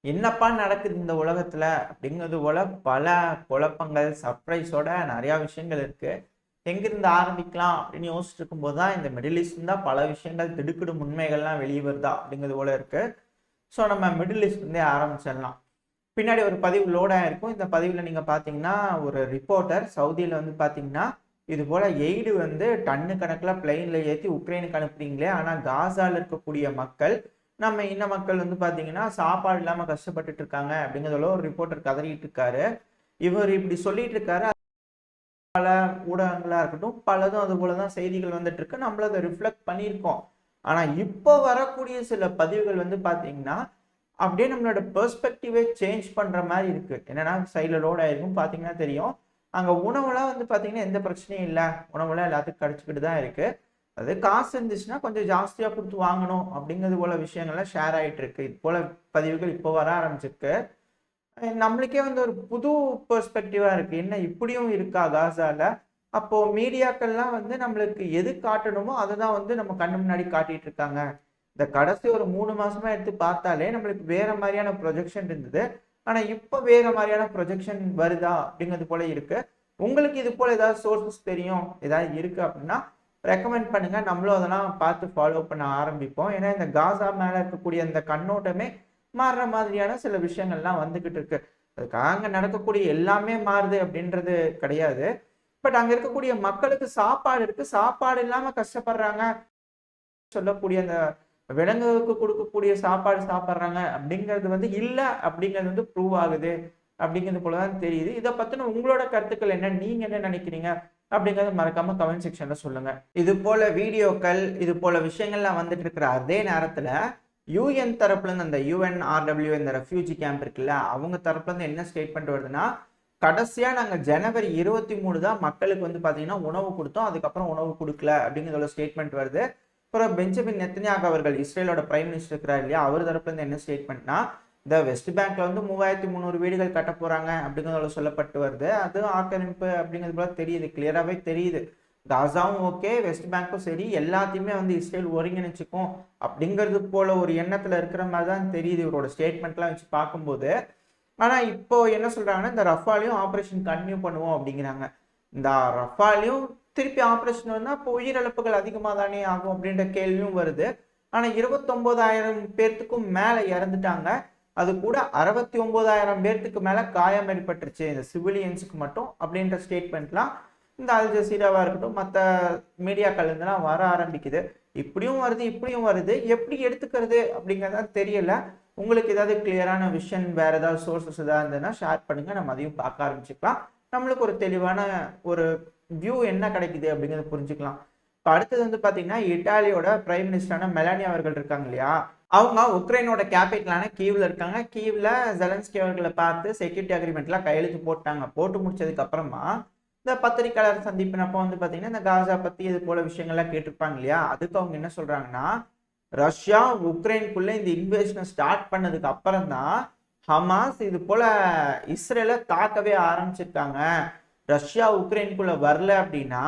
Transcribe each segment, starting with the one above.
என்னப்பா நடக்குது இந்த உலகத்துல அப்படிங்கிறது போல பல குழப்பங்கள் சர்ப்ரைஸோட நிறைய விஷயங்கள் இருக்கு. எங்கிருந்து ஆரம்பிக்கலாம் அப்படின்னு யோசிச்சுட்டு இருக்கும்போது தான் இந்த மிடில் ஈஸ்ட் தான் பல விஷயங்கள் திடுக்கிடும் உண்மைகள்லாம் வெளியே வருதா அப்படிங்கிறது போல இருக்கு. ஸோ நம்ம மிடில் ஈஸ்ட் இருந்தே ஆரம்பிச்சிடலாம். பின்னாடி ஒரு பதிவு லோட் ஆயிருக்கும். இந்த பதிவில் நீங்கள் பார்த்தீங்கன்னா ஒரு ரிப்போர்ட்டர் சவுதியில் வந்து பார்த்தீங்கன்னா இது போல எய்டு வந்து டன்னு கணக்கில் பிளெயினில் ஏற்றி உக்ரைனுக்கு அனுப்புறீங்களே, ஆனால் காசாவில் இருக்கக்கூடிய மக்கள் நம்ம இன்ன மக்கள் வந்து பார்த்தீங்கன்னா சாப்பாடு இல்லாமல் கஷ்டப்பட்டுட்டு இருக்காங்க அப்படிங்கிறதுல ஒரு ரிப்போர்ட்டர் கதறிட்டு இருக்காரு. இவர் இப்படி சொல்லிட்டு இருக்காரு. பல ஊடகங்களா இருக்கட்டும் பலதும் அது போலதான் செய்திகள் வந்துட்டு இருக்கு. நம்மள அதை ரிஃப்ளெக்ட் பண்ணியிருக்கோம். ஆனா இப்போ வரக்கூடிய சில பதிவுகள் வந்து பாத்தீங்கன்னா அப்படியே நம்மளோட பெர்ஸ்பெக்டிவே சேஞ்ச் பண்ற மாதிரி இருக்கு. என்னன்னா சைட்ல லோட் ஆயிருக்கும் பாத்தீங்கன்னா தெரியும். அங்க உணவுலாம் வந்து பாத்தீங்கன்னா எந்த பிரச்சனையும் இல்லை, உணவுலாம் எல்லாத்துக்கும் கிடைச்சிக்கிட்டு தான் இருக்கு. அது காசு இருந்துச்சுன்னா கொஞ்சம் ஜாஸ்தியா கொடுத்து வாங்கணும் அப்படிங்கிறது போல விஷயங்கள்லாம் ஷேர் ஆயிட்டு இருக்கு. இது போல பதிவுகள் இப்போ வர ஆரம்பிச்சிருக்கு. நம்மளுக்கே வந்து ஒரு புது பெர்ஸ்பெக்டிவா இருக்கு. என்ன இப்படியும் இருக்கா காசால? அப்போ மீடியாக்கள்லாம் வந்து நம்மளுக்கு எது காட்டணுமோ அதை தான் வந்து நம்ம கண்ணு முன்னாடி காட்டிட்டு இருக்காங்க. இந்த கடைசி ஒரு 3 மாசமா எடுத்து பார்த்தாலே நம்மளுக்கு வேற மாதிரியான ப்ரொஜெக்ஷன் இருந்தது. ஆனா இப்ப வேற மாதிரியான ப்ரொஜெக்ஷன் வருதா அப்படிங்கிறது போல இருக்கு. உங்களுக்கு இது போல ஏதாவது சோர்சஸ் தெரியும், ஏதாவது இருக்கு அப்படின்னா ரெக்கமெண்ட் பண்ணுங்க. நம்மளும் அதெல்லாம் பார்த்து ஃபாலோ பண்ண ஆரம்பிப்போம். ஏன்னா இந்த காசா மேல இருக்கக்கூடிய அந்த கண்ணோட்டமே மாறுற மாதிரியான சில விஷயங்கள்லாம் வந்துகிட்டு இருக்கு. அதுக்காக அங்க நடக்கக்கூடிய எல்லாமே மாறுது அப்படின்றது கிடையாது. பட் அங்க இருக்கக்கூடிய மக்களுக்கு சாப்பாடு இருக்கு, சாப்பாடு இல்லாம கஷ்டப்படுறாங்க. சொல்லக்கூடிய அந்த விலங்குகளுக்கு கொடுக்கக்கூடிய சாப்பாடு சாப்பிட்றாங்க அப்படிங்கிறது வந்து இல்ல அப்படிங்கிறது வந்து ப்ரூவ் ஆகுது அப்படிங்கிறது போலதான் தெரியுது. இதை பத்தின உங்களோட கருத்துக்கள் என்ன, நீங்க என்ன நினைக்கிறீங்க அப்படிங்கறத மறக்காம கமெண்ட் செக்ஷன்ல சொல்லுங்க. இது போல வீடியோக்கள் இது போல விஷயங்கள்லாம் வந்துட்டு இருக்கிற அதே நேரத்துல யூஎன் தரப்புல இருந்து அந்த யுஎன்ஆர்டபிள்யூ இந்த ரெஃப்யூஜி கேம்ப் இருக்குல்ல, அவங்க தரப்புல இருந்து என்ன ஸ்டேட்மெண்ட் வருதுன்னா, கடைசியா நாங்க ஜனவரி 23 தான் மக்களுக்கு வந்து பாத்தீங்கன்னா உணவு கொடுத்தோம், அதுக்கப்புறம் உணவு கொடுக்கல அப்படிங்கிற ஸ்டேட்மெண்ட் வருது. அப்புறம் பெஞ்சமின் நெத்தன்யாகு அவர்கள் இஸ்ரேலோட பிரைம் மினிஸ்டர் இருக்கிறார் இல்லையா, அவர் தரப்புல இருந்து என்ன ஸ்டேட்மெண்ட்னா, இந்த வெஸ்ட் பேங்க்ல வந்து 3300 வீடுகள் கட்ட போறாங்க அப்படிங்கிறத சொல்லப்பட்டு வருது. அது ஆக்கிரமிப்பு அப்படிங்கிறது போல தெரியுது, கிளியராகவே தெரியுது. காசாவும் ஓகே, வெஸ்ட் பேங்க்கும் சரி, எல்லாத்தையுமே வந்து இஸ்ரேல் ஒருங்கிணைச்சுக்கும் அப்படிங்கிறது போல ஒரு எண்ணத்துல இருக்கிற மாதிரி தான் தெரியுது இவரோட ஸ்டேட்மெண்ட்லாம் வச்சு பார்க்கும்போது. ஆனா இப்போ என்ன சொல்றாங்கன்னா, இந்த ரஃபாலையும் ஆப்ரேஷன் கன்டினியூ பண்ணுவோம் அப்படிங்கிறாங்க. இந்த ரஃபாலையும் திருப்பி ஆப்ரேஷன் வந்தா இப்போ உயிரிழப்புகள் அதிகமாக தானே ஆகும் அப்படின்ற கேள்வியும் வருது. ஆனா 29,000 பேர்த்துக்கும் மேல இறந்துட்டாங்க. அது கூட 69,000 பேர்த்துக்கு மேல காயம் ஏற்பட்டுருச்சு இந்த சிவிலியன்ஸுக்கு மட்டும் அப்படின்ற ஸ்டேட்மெண்ட்லாம் இந்த அல் ஜசீராவா இருக்கட்டும் மற்ற மீடியாக்கள் இருந்தெல்லாம் வர ஆரம்பிக்குது. இப்படியும் வருது இப்படியும் வருது, எப்படி எடுத்துக்கிறது அப்படிங்கிறதா தெரியல. உங்களுக்கு ஏதாவது கிளியரான விஷன் வேற ஏதாவது சோர்சஸ் ஏதாவது இருந்ததுன்னா ஷேர் பண்ணுங்க, நம்ம அதையும் பார்க்க ஆரம்பிச்சுக்கலாம். நம்மளுக்கு ஒரு தெளிவான ஒரு வியூ என்ன கிடைக்குது அப்படிங்கிறத புரிஞ்சுக்கலாம். இப்போ அடுத்தது வந்து பார்த்தீங்கன்னா இட்டாலியோட பிரைம் மினிஸ்டரான மெலானி அவர்கள் இருக்காங்க இல்லையா, அவங்க உக்ரைனோட கேபிட்டலான கீவ்ல இருக்காங்க. கீவ்ல ஜெலன்ஸ்கி அவர்களை பார்த்து செக்யூரிட்டி அக்ரிமெண்ட்லாம் கையெழுத்து போட்டாங்க. போட்டு முடிச்சதுக்கு அப்புறமா இந்த பத்திரிகையாளர் சந்திப்பினப்போ வந்து பார்த்தீங்கன்னா இந்த காசா பத்தி இது போல விஷயங்கள்லாம் கேட்டிருப்பாங்க இல்லையா, அதுக்கு அவங்க என்ன சொல்றாங்கன்னா, ரஷ்யா உக்ரைனுக்குள்ள இந்த இன்வேஷனை ஸ்டார்ட் பண்ணதுக்கு அப்புறம் தான் ஹமாஸ் இது போல இஸ்ரேலை தாக்கவே ஆரம்பிச்சிருக்காங்க. ரஷ்யா உக்ரைனுக்குள்ள வரல அப்படின்னா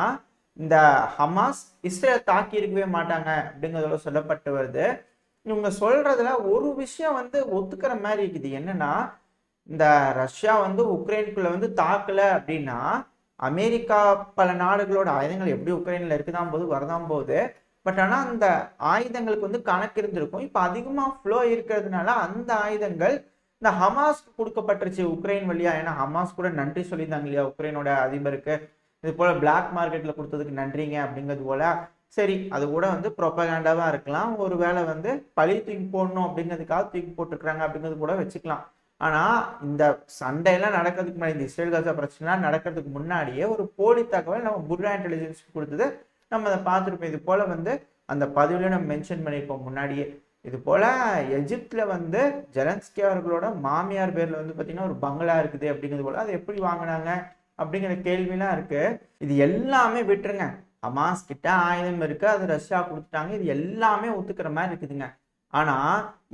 இந்த ஹமாஸ் இஸ்ரேலை தாக்கி இருக்கவே மாட்டாங்க அப்படிங்கிறதுல சொல்லப்பட்டு வருது. இவங்க சொல்றதுல ஒரு விஷயம் வந்து ஒத்துக்கிற மாதிரி இருக்குது. என்னன்னா, இந்த ரஷ்யா வந்து உக்ரைனுக்குள்ள வந்து தாக்கல அப்படின்னா அமெரிக்கா பல நாடுகளோட ஆயுதங்கள் எப்படி உக்ரைன்ல இருக்குதான் போது வரதான் போகுது. பட் ஆனா அந்த ஆயுதங்களுக்கு வந்து கணக்கு இருந்திருக்கும். இப்ப அதிகமா ஃப்ளோ இருக்கிறதுனால அந்த ஆயுதங்கள் இந்த ஹமாஸ்க்கு கொடுக்கப்பட்டுருச்சு உக்ரைன் வழியா. ஏன்னா ஹமாஸ் கூட நன்றி சொல்லியிருந்தாங்க இல்லையா உக்ரைனோட அதிபருக்கு, இது போல பிளாக் மார்க்கெட்ல கொடுத்ததுக்கு நன்றிங்க அப்படிங்கிறது போல. சரி, அது கூட வந்து ப்ரொபகேண்டாவா இருக்கலாம், ஒருவேளை வந்து பழி தூக்கி போடணும் அப்படிங்கிறதுக்காக தூக்கி போட்டுருக்காங்க அப்படிங்கிறது கூட வச்சுக்கலாம். ஆனா இந்த சண்டையெல்லாம் நடக்கிறதுக்கு முன்னாடி, இந்த இஸ்ரேல் காசா பிரச்சனை நடக்கிறதுக்கு முன்னாடியே ஒரு போலி தகவல் நம்ம புர்ரா இன்டெலிஜென்ஸ் கொடுத்தது நம்ம அதை பார்த்துருப்போம். இது போல வந்து அந்த பதிவுல நம்ம மென்ஷன் பண்ணியிருப்போம் முன்னாடியே. இது போல எஜிப்துல வந்து ஜெலன்ஸ்கி அவர்களோட மாமியார் பேர்ல வந்து பாத்தீங்கன்னா ஒரு பங்களா இருக்குது அப்படிங்கிறது போல, அதை எப்படி வாங்கினாங்க அப்படிங்கிற கேள்விலாம் இருக்கு. இது எல்லாமே விட்டுருங்க, ஹமாஸ் கிட்ட ஆயுதம் இருக்கு, அது ரஷ்யா கொடுத்துட்டாங்க, இது எல்லாமே ஒத்துக்கிற மாதிரி இருக்குதுங்க. ஆனா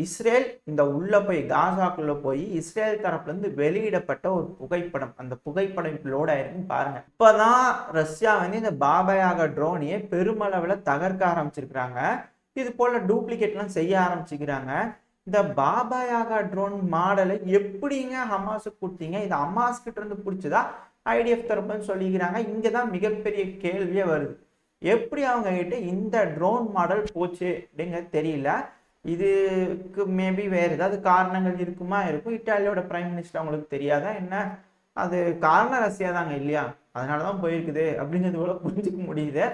இஸ்ரேல் இந்த உள்ள போய் காசாக்குள்ள போய் இஸ்ரேல் தரப்புல இருந்து வெளியிடப்பட்ட ஒரு புகைப்படம், அந்த புகைப்படம் லோட் ஆயிருக்கும் பாருங்க. இப்பதான் ரஷ்யா வந்து இந்த பாபாயாக ட்ரோனியை பெருமளவுல தகர்க்க ஆரம்பிச்சிருக்கிறாங்க. இது போல டூப்ளிகேட் எல்லாம் செய்ய ஆரம்பிச்சுக்கிறாங்க. இந்த பாபா யாகா ட்ரோன் மாடலை எப்படிங்க ஹமாஸுக்கு கொடுத்தீங்க? இது ஹமாஸ் கிட்ட இருந்து பிடிச்சதா ஐடிஎஃப் தரப்புன்னு சொல்லிக்கிறாங்க. இங்கதான் மிகப்பெரிய கேள்வியே வருது. எப்படி அவங்க கிட்ட இந்த ட்ரோன் மாடல் போச்சு அப்படிங்கிறது தெரியல. இதுக்கு மேபி வேற ஏதாவது காரணங்கள் இருக்குமா இருக்கும். இட்டாலியோட பிரைம் மினிஸ்டர் அவங்களுக்கு தெரியாதா என்ன? அது காரண ரஷ்யா தாங்க இல்லையா? அதனாலதான் போயிருக்குது அப்படிங்கிறது கூட புரிஞ்சுக்க முடியுது.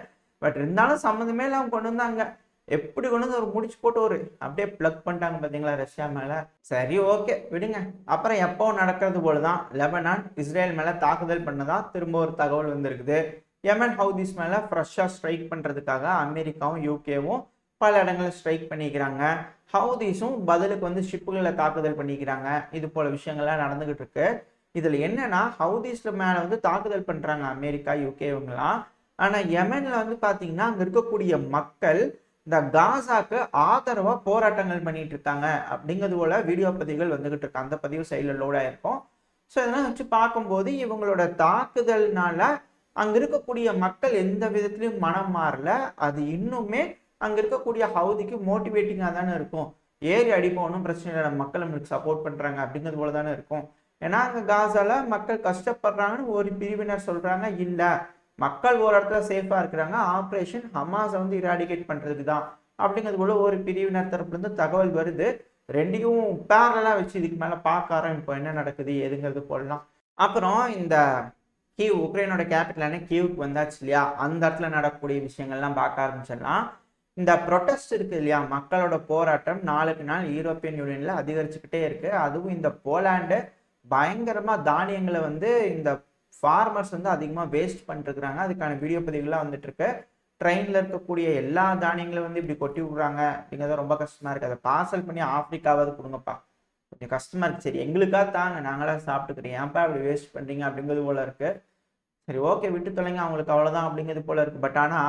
பட் இருந்தாலும் சம்மந்தமே இல்லாம கொண்டு வந்தாங்க. எப்படி கொண்டு வந்து ஒரு முடிச்சு போட்டு ஒரு அப்படியே பிளக் பண்ணிட்டாங்க பாத்தீங்களா ரஷ்யா மேல. சரி, ஓகே, விடுங்க. அப்புறம் எப்போ நடக்கிறது போலதான் லெபனான் இஸ்ரேல் மேல தாக்குதல் பண்ணதா திரும்ப ஒரு தகவல் வந்திருக்குது. யமன் ஹவுதிஸ் மேல ஃப்ரெஷ்ஷா ஸ்ட்ரைக் பண்றதுக்காக அமெரிக்காவும் யூகேவும் பல இடங்களில் ஸ்ட்ரைக் பண்ணிக்கிறாங்க. ஹவுதிஸும் பதிலுக்கு வந்து ஷிப்புகளை தாக்குதல் பண்ணிக்கிறாங்க. இது போல விஷயங்கள்லாம் நடந்துகிட்டு இருக்கு. இதுல என்னன்னா ஹவுதிஸ்ல மேல வந்து தாக்குதல் பண்றாங்க அமெரிக்கா யூகே இவங்கலாம். ஆனா யமன்ல வந்து பாத்தீங்கன்னா அங்க இருக்கக்கூடிய மக்கள் இந்த காசாக்கு ஆதரவா போராட்டங்கள் பண்ணிட்டு இருக்காங்க அப்படிங்கிறது போல வீடியோ பதிவுகள் வந்துகிட்டு இருக்கு. அந்த பதிவு சைடில் லோட் ஆயிருக்கும். ஸோ இதெல்லாம் வச்சு பார்க்கும்போது இவங்களோட தாக்குதல்னால அங்க இருக்கக்கூடிய மக்கள் எந்த விதத்திலையும் மனம் மாறல. அது இன்னுமே அங்க இருக்கக்கூடிய ஹவுதிக்கு மோட்டிவேட்டிங்கா தானே இருக்கும். ஏறி அடிப்போம், ஒன்றும் பிரச்சனை இல்லை, நம்ம மக்கள் நம்மளுக்கு சப்போர்ட் பண்றாங்க அப்படிங்கிறது போல தானே இருக்கும். ஏன்னா அங்க காசால மக்கள் கஷ்டப்படுறாங்கன்னு ஒரு பிரிவினர் சொல்றாங்க. இல்ல, மக்கள் ஒரு இடத்துல சேஃபா இருக்கிறாங்க, ஆப்ரேஷன் ஹமாஸை வந்து இராடிகேட் பண்றதுக்கு தான் அப்படிங்கிறது போல ஒரு பிரிவினர் தரப்புல இருந்து தகவல் வருது. ரெண்டையும் பேரலா வச்சு இதுக்கு மேல பார்க்க ஆரம்பிப்போம் என்ன நடக்குது எதுங்கிறது போடலாம். அப்புறம் இந்த கீவ், உக்ரைனோட கேபிட்டலான கீவுக்கு வந்தாச்சு இல்லையா? அந்த இடத்துல நடக்கக்கூடிய விஷயங்கள்லாம் பார்க்க ஆரம்பிச்சிடலாம். இந்த ப்ரொட்டஸ்ட் இருக்கு இல்லையா, மக்களோட போராட்டம் நாளுக்கு நாள் யூரோப்பியன் யூனியன்ல அதிகரிச்சுக்கிட்டே இருக்கு. அதுவும் இந்த போலாண்டு பயங்கரமா தானியங்களை வந்து இந்த ஃபார்மர்ஸ் வந்து அதிகமா வேஸ்ட் பண்ணிட்டு இருக்கிறாங்க. அதுக்கான வீடியோ பதிவுகள்லாம் வந்துட்டு இருக்கு. ட்ரெயின்ல இருக்கக்கூடிய எல்லா தானியங்களும் வந்து இப்படி கொட்டி விடுறாங்க அப்படிங்கிறது ரொம்ப கஷ்டமா இருக்கு. அதை பார்சல் பண்ணி ஆப்பிரிக்காவது கொடுங்கப்பா, கொஞ்சம் கஷ்டமா இருக்கு. சரி, எங்களுக்காக தாங்க, நாங்களா சாப்பிட்டுக்கிறேன், ஏன்ப்பா இப்படி வேஸ்ட் பண்றீங்க அப்படிங்கிறது போல இருக்கு. சரி, ஓகே, விட்டு தொலைங்க, அவங்களுக்கு அவ்வளவுதான் அப்படிங்கிறது போல இருக்கு. பட் ஆனா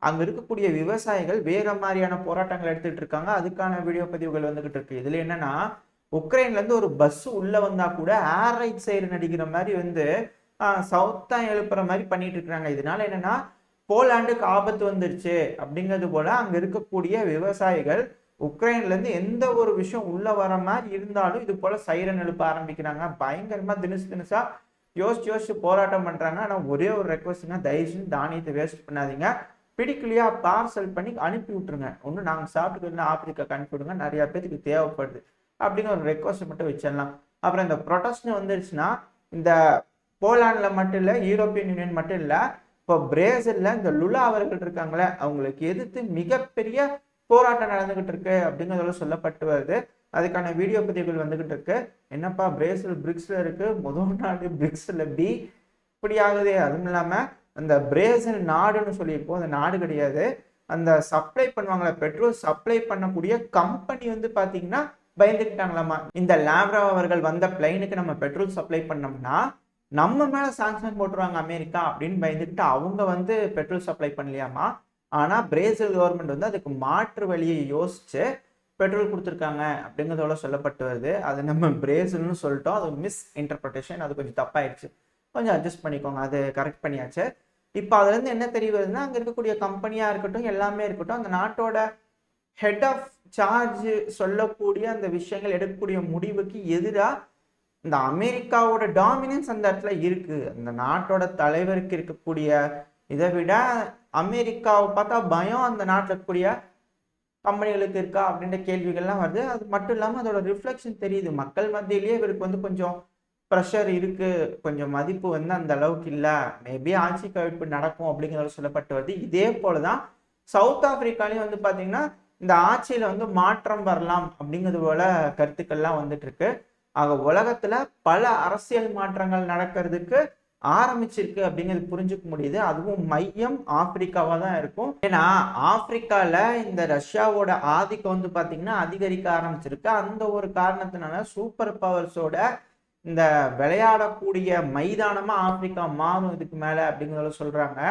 அங்க இருக்கக்கூடிய விவசாயிகள் வேற மாதிரியான போராட்டங்கள் எடுத்துட்டு இருக்காங்க. அதுக்கான வீடியோ பதிவுகள் வந்துகிட்டு இருக்கு. இதுல என்னன்னா உக்ரைன்ல இருந்து ஒரு பஸ் உள்ள வந்தா கூட ஏர் ரைட் சைடு நடிக்கிற மாதிரி வந்து சவுத்தா எழுப்புற மாதிரி பண்ணிட்டு இருக்கிறாங்க. இதனால என்னன்னா போலாண்டுக்கு ஆபத்து வந்துருச்சு அப்படிங்கிறது போல அங்க இருக்கக்கூடிய விவசாயிகள் உக்ரைன்ல இருந்து எந்த ஒரு விஷயம் உள்ள வர மாதிரி இருந்தாலும் இது போல சைரன் எழுப்ப ஆரம்பிக்கிறாங்க. பயங்கரமா தினுசா யோசிச்சு போராட்டம் பண்றாங்க. ஆனா ஒரே ஒரு ரெக்வஸ்ட்னா, தயவு செஞ்சு தானியத்தை வேஸ்ட் பண்ணாதீங்க, பிடிக்கலையா பார்சல் பண்ணி அனுப்பி விட்டுருங்க, ஒன்று நாங்கள் சாப்பிட்டுக்கிறதுனா ஆப்பிரிக்காக்கு அனுப்பி விடுங்க, நிறைய பேருக்கு தேவைப்படுது அப்படிங்கிற ஒரு ரெக்வஸ்ட் மட்டும் வச்சிடலாம். அப்புறம் இந்த ப்ரொடெஸ்ட்னு வந்துருச்சுன்னா இந்த போலாண்ட்ல மட்டும் இல்லை, யூரோப்பியன் யூனியன் மட்டும் இல்லை, இப்போ பிரேசில்ல இந்த லுலா அவர்கள் இருக்காங்களே, அவங்களுக்கு எதிர்த்து மிகப்பெரிய போராட்டம் நடந்துகிட்டு இருக்கு அப்படிங்கிறதோட சொல்லப்பட்டு வருது. அதுக்கான வீடியோ பதிவுகள் வந்துகிட்டு இருக்கு. என்னப்பா பிரேசில் பிரிக்ஸ்ல இருக்கு, முதல் நாடு பிரிக்ஸ்ல பி, இப்படி ஆகுது. அதுவும் இல்லாம அந்த பிரேசில் நாடுன்னு சொல்லியிருப்போம், அந்த நாடு கிடையாது, அந்த சப்ளை பண்ணுவாங்களா பெட்ரோல் சப்ளை பண்ணக்கூடிய கம்பெனி வந்து பாத்தீங்கன்னா பயந்துக்கிட்டாங்களாமா. இந்த லாவ்ரோ அவர்கள் வந்த பிளைனுக்கு நம்ம பெட்ரோல் சப்ளை பண்ணோம்னா நம்ம மேல சாங்ஷன் போட்டுருவாங்க அமெரிக்கா அப்படின்னு பயந்துக்கிட்டு அவங்க வந்து பெட்ரோல் சப்ளை பண்ணலையாமா. ஆனா பிரேசில் கவர்மெண்ட் வந்து அதுக்கு மாற்று வழியை யோசிச்சு பெட்ரோல் கொடுத்துருக்காங்க அப்படிங்கிறதோட சொல்லப்பட்டு வருது. அது நம்ம பிரேசில்னு சொல்லிட்டோம், அது மிஸ் இன்டர்பிரேஷன், அது கொஞ்சம் தப்பாயிடுச்சு, கொஞ்சம் அட்ஜஸ்ட் பண்ணிக்கோங்க, அது கரெக்ட் பண்ணியாச்சு. இப்போ அதுல இருந்து என்ன தெரிய வருதுன்னா, அங்க இருக்கக்கூடிய கம்பெனியா இருக்கட்டும் எல்லாமே இருக்கட்டும், அந்த நாட்டோட ஹெட் ஆஃப் சார்ஜ் சொல்லக்கூடிய அந்த விஷயங்கள் எடுக்கக்கூடிய முடிவுக்கு எதிராக இந்த அமெரிக்காவோட டாமினன்ஸ் அந்த இடத்துல இருக்கு. அந்த நாட்டோட தலைவருக்கு இருக்கக்கூடிய இதை விட அமெரிக்காவை பார்த்தா பயம் அந்த நாட்டில் இருக்கக்கூடிய கம்பெனிகளுக்கு இருக்கா அப்படின்ற கேள்விகள்லாம் வருது. அது மட்டும் இல்லாமல் அதோட ரிஃப்ளெக்ஷன் தெரியுது, மக்கள் மத்தியிலேயே இவருக்கு வந்து கொஞ்சம் ப்ரெஷர் இருக்கு, கொஞ்சம் மதிப்பு வந்து அந்த அளவுக்கு இல்லை, மேபி ஆட்சி கவிழ்ப்பு நடக்கும் அப்படிங்கிறத சொல்லப்பட்டு வருது. இதே போலதான் சவுத் ஆப்பிரிக்காலையும் வந்து பாத்தீங்கன்னா இந்த ஆட்சியில வந்து மாற்றம் வரலாம் அப்படிங்கிறது போல கருத்துக்கள்லாம் வந்துட்டு இருக்கு. ஆக உலகத்துல பல அரசியல் மாற்றங்கள் நடக்கிறதுக்கு ஆரம்பிச்சிருக்கு அப்படிங்கிறது புரிஞ்சுக்க முடியுது. அதுவும் மையம் ஆப்பிரிக்காவா தான் இருக்கும். ஏன்னா ஆப்பிரிக்கால இந்த ரஷ்யாவோட ஆதிக்கம் வந்து பாத்தீங்கன்னா அதிகரிக்க ஆரம்பிச்சிருக்கு. அந்த ஒரு காரணத்தினால சூப்பர் பவர்ஸோட இந்த விளையாடக்கூடிய மைதானமா ஆப்பிரிக்கா மாறும் இதுக்கு மேல அப்படிங்கிறத சொல்றாங்க.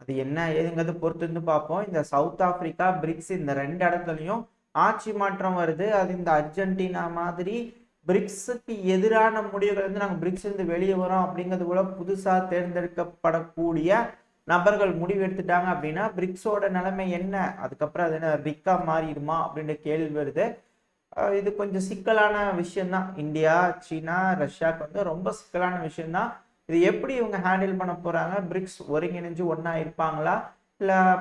அது என்ன ஏதுங்கிறது பொறுத்து இருந்து பார்ப்போம். இந்த சவுத் ஆப்பிரிக்கா பிரிக்ஸ் இந்த ரெண்டு இடத்துலையும் ஆட்சி மாற்றம் வருது. அது இந்த அர்ஜென்டினா மாதிரி பிரிக்ஸுக்கு எதிரான முடிவுகள் வந்து நாங்கள் பிரிக்ஸ் இருந்து வெளியே வரோம் அப்படிங்கிறது போல புதுசா தேர்ந்தெடுக்கப்படக்கூடிய நபர்கள் முடிவு எடுத்துட்டாங்க அப்படின்னா பிரிக்ஸோட நிலைமை என்ன, அதுக்கப்புறம் அது என்ன ரிக்கா மாறிடுமா அப்படின்ற கேள்வி வருது. இது கொஞ்சம் சிக்கலான விஷயம்தான். இந்தியா, சீனா, ரஷ்யாவுக்கு வந்து ரொம்ப சிக்கலான விஷயம்தான். இது எப்படி இவங்க ஹேண்டில் பண்ண போறாங்க? பிரிக்ஸ் ஒருங்கிணைஞ்சு ஒண்ணா இருப்பாங்களா? இல்ல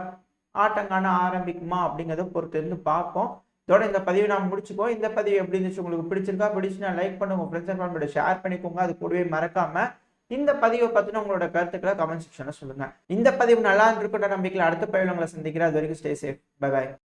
ஆட்டங்கான ஆரம்பிக்குமா? அப்படிங்கிறத பொறுத்து இருந்து பார்ப்போம். இதோட இந்த பதிவை நாம் முடிச்சுக்குவோம். இந்த பதிவு எப்படி இருந்துச்சு? உங்களுக்கு பிடிச்சிருக்கா? பிடிச்சுன்னா லைக் பண்ணுங்க. உங்க ஃப்ரெண்ட்ஸ் அண்ட் ஃபேமிலியோட ஷேர் பண்ணிக்கோங்க. அது கூடவே மறக்காம இந்த பதிவை பத்தின உங்களோட கருத்துக்களை கமெண்ட் செக்ஷன்ல சொல்லுங்க. இந்த பதிவு நல்லா இருந்திருக்குன்ற நம்பிக்கையில அடுத்த பதிவுல உங்களை சந்திக்கிறேன். அது வரைக்கும் ஸ்டே சேஃப். By by.